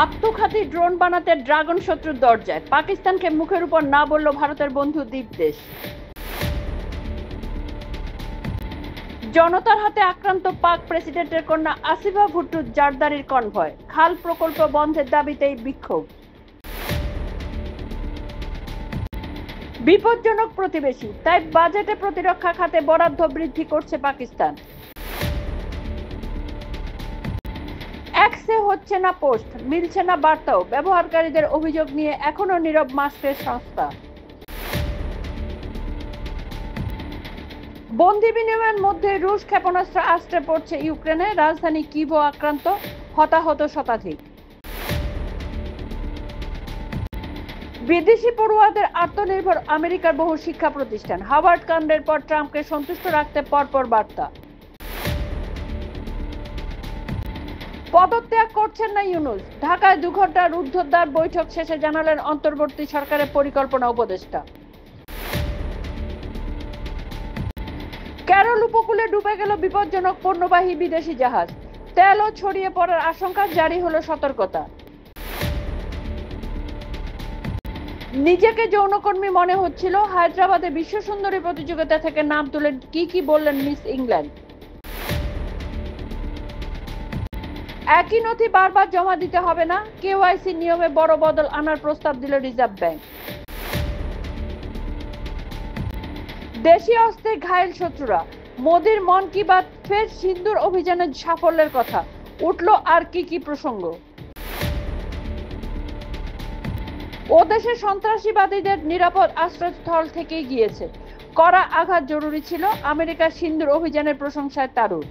আত্মঘাতী ড্রোন বানাতে ড্রাগন শত্রুর দরজায়, পাকিস্তানকে মুখের উপর না বলল ভারতের বন্ধু দ্বীপ দেশ। জনতার হাতে আক্রান্ত পাক প্রেসিডেন্টের কন্যা আসিফা ভুট্টোর জারদারির কনভয়, খাল প্রকল্প বন্ধের দাবিতেই বিক্ষোভ। বিপজ্জনক প্রতিবেশী, তাই বাজেটে প্রতিরক্ষা খাতে বরাদ্দ বৃদ্ধি করছে পাকিস্তান। এক্সে হচ্ছে না পোস্ট, মিলছে না বার্তাও, ব্যবহারকারীদের অভিযোগ নিয়ে এখনো নীরব মাস্কের সংস্থা। বন্দি বিনিময়ের মধ্যে রুশ ক্ষেপণাস্ত্র আছড়ে পড়ছে ইউক্রেনে, রাজধানী কিভও আক্রান্ত, হতাহত শতাধিক। বিদেশি পড়ুয়াদের আত্মনির্ভর আমেরিকার বহু শিক্ষা প্রতিষ্ঠান, হার্ভার্ড কাণ্ডের পর ট্রাম্পকে সন্তুষ্ট রাখতে পরপর বার্তা। পদত্যাগ করছেন না ইউনূস, ঢাকায় 2 ঘণ্টার রুদ্ধদ্বার বৈঠক শেষে জানালেন অন্তর্বর্তী সরকারের পরিকল্পনা উপদেষ্টা। কেরল উপকূলে ডুবে গেল বিপজ্জনক পণ্যবাহী বিদেশি জাহাজ, তেলও ছড়িয়ে পড়ার আশঙ্কা, জারি হলো সতর্কতা। নিজেকে যৌনকর্মী মনে হচ্ছিল, হায়দ্রাবাদে বিশ্ব সুন্দরী প্রতিযোগিতা থেকে নাম তুলেন কি বললেন মিস ইংল্যান্ড। একই নথি বারবার জমা দিতে হবে না, কেওয়াইসি নিয়মে বড় বদল আনার প্রস্তাব দিল রিজার্ভ ব্যাংক। দেশীয় অস্ত্রে ঘায়েল শত্রুরা, মোদির মন কি বাত, ফের সিন্দুর অভিযানের সাফল্যের কথা উঠল, আর কি প্রসঙ্গ। ও দেশে সন্ত্রাসীবাদীদের নিরাপদ আশ্রয়স্থল থেকেই গিয়েছে, কড়া আঘাত জরুরি ছিল, আমেরিকার সিন্দুর অভিযানের প্রশংসায় তারুর।